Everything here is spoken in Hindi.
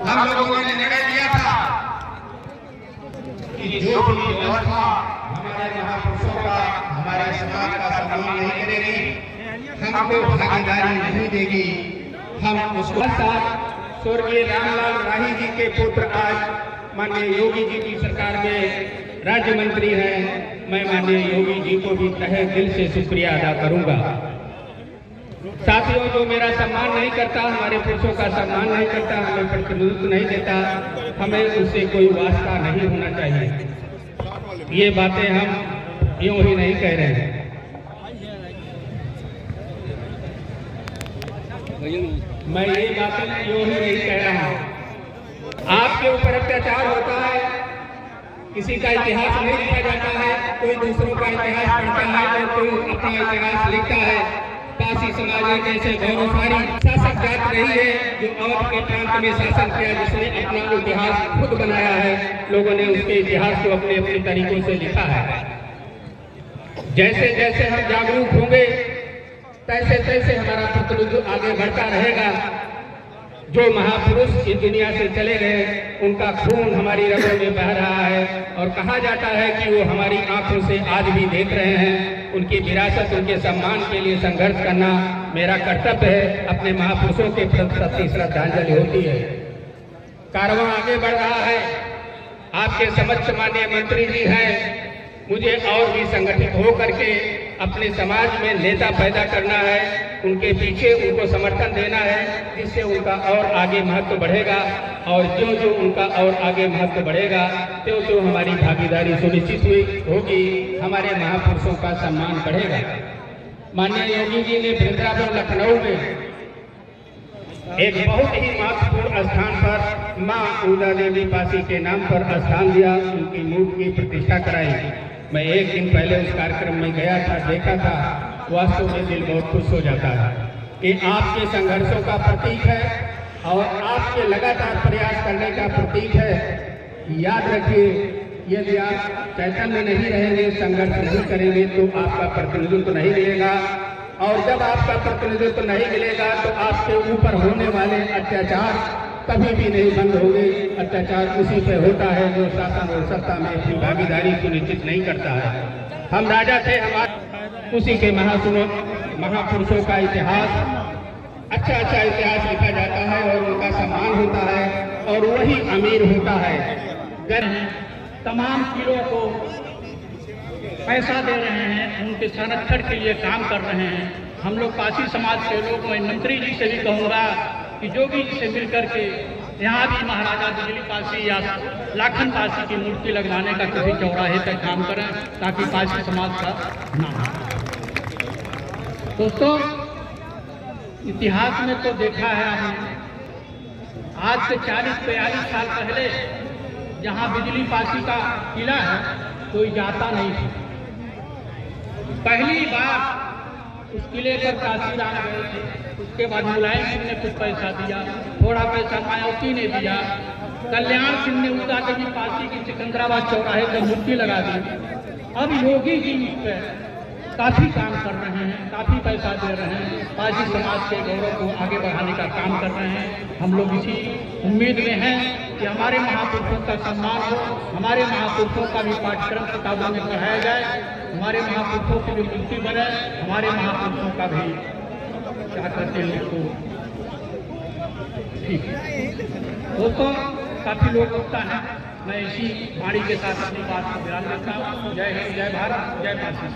हम लोगों ने निर्णय लिया था कि जो भी व्यवस्था हमारे महापुरुषों का, हमारे समाज का सम्मान नहीं करेगी, हमको भागीदारी नहीं देगी, हम उसको साथ स्वर्गीय रामलाल राही जी के पुत्र आज माननीय योगी जी की सरकार में राज्य मंत्री हैं। मैं माननीय योगी जी को भी तहे दिल से शुक्रिया अदा करूंगा। साथियों, जो मेरा सम्मान नहीं करता, हमारे पुरुषों का सम्मान नहीं करता, हमें प्रतिनिधित्व नहीं देता, हमें उससे कोई वास्ता नहीं होना चाहिए। ये बातें हम यूं ही नहीं कह रहे हैं। मैं ये बातें यूं ही नहीं कह रहा हूं। आपके ऊपर अत्याचार होता है, किसी का इतिहास नहीं लिखा जाता है, कोई दूसरों का इतिहास पढ़ता है और कोई अपना इतिहास लिखता है। पासी समाज एक ऐसे गौरवशाली शासक जात रही है जो अवध के प्रांत में शासन किया, जिसने अपना इतिहास खुद बनाया है। लोगों ने उसके इतिहास को अपने अपने तरीकों से लिखा है। जैसे जैसे हम जागरूक होंगे, तैसे तैसे हमारा प्रतिनिधित्व आगे बढ़ता रहेगा। जो महापुरुष इस दुनिया से चले गए, उनका खून हमारी रगों में बह रहा है और कहा जाता है कि वो हमारी आंखों से आज भी देख रहे हैं। उनकी विरासत, उनके सम्मान के लिए संघर्ष करना मेरा कर्तव्य है। अपने महापुरुषों के प्रति श्रद्धांजलि होती है। कारवां आगे बढ़ रहा है। आपके समक्ष माननीय मंत्री जी हैं। मुझे और भी संगठित हो करके अपने समाज में नेता पैदा करना है, उनके पीछे उनको समर्थन देना है, जिससे उनका और आगे महत्व बढ़ेगा। और जो जो उनका और आगे महत्व बढ़ेगा, तो हमारी भागीदारी सुनिश्चित होगी, हमारे महापुरुषों का सम्मान बढ़ेगा। माननीय योगी जी ने वृंदावन लखनऊ में एक बहुत ही महत्वपूर्ण स्थान पर माँ उदा देवी पासी के नाम पर स्थान दिया, उनकी मूर्ति की प्रतिष्ठा कराई। मैं एक दिन पहले उस कार्यक्रम में गया था, देखा था, वास्तव में दिल बहुत खुश हो जाता है। ये आपके संघर्षों का प्रतीक है और आपके लगातार प्रयास करने का प्रतीक है। याद रखिए, यदि आप चैतन्य नहीं रहेंगे, संघर्ष नहीं करेंगे, तो आपका प्रतिनिधित्व नहीं मिलेगा। और जब आपका प्रतिनिधित्व नहीं मिलेगा, तो आपके ऊपर होने वाले अत्याचार कभी भी नहीं बंद होंगे। अत्याचार उसी पे होता है जो शासन और सत्ता में अपनी भागीदारी सुनिश्चित नहीं करता है। हम राजा थे, हमारे उसी के महापुरुषों का इतिहास, अच्छा इतिहास लिखा जाता है और उनका सम्मान होता है और वही अमीर होता है। तमाम किलों को पैसा दे रहे हैं, उनके संरक्षण के लिए काम कर रहे हैं। हम लोग पासी समाज के लोग, मैं मंत्री जी से भी कहूँगा कि जोगी जी से मिलकर के यहाँ भी महाराजा बिजली पासी या लाखन पासी की मूर्ति लगवाने का किसी चौराहे तक काम करें, ताकि पासी समाज का नाम हो। दोस्तों, इतिहास में तो देखा है हमने, आज से 40-42 साल पहले जहाँ बिजली पासी का किला है, कोई जाता नहीं था। पहली बार उस किले पर काशीराम गए थे। उसके बाद मुलायम सिंह ने कुछ पैसा दिया, थोड़ा पैसा मायावती ने दिया, कल्याण सिंह ने उदा देवी पासी की सिकंदराबाद चौराहे पर मूर्ति लगा दी। अब योगी जी इस पर काफी काम कर रहे हैं, काफी पैसा दे रहे हैं, पासी समाज के गौरव को आगे बढ़ाने का काम कर रहे हैं। हम लोग इसी उम्मीद में हैं कि हमारे महापुरुषों का सम्मान हो, हमारे महापुरुषों का भी पाठ्यक्रम किताबों में पढ़ाया जाए, हमारे महापुरुषों की भी मूर्ति बने, हमारे महापुरुषों का भी क्या करते हैं उसको ठीक है। दोस्तों, काफी लोग होता है, मैं इसी वाणी के साथ अपनी बात को विराम देता हूँ। जय हिंद, जय भारत, जय पासी।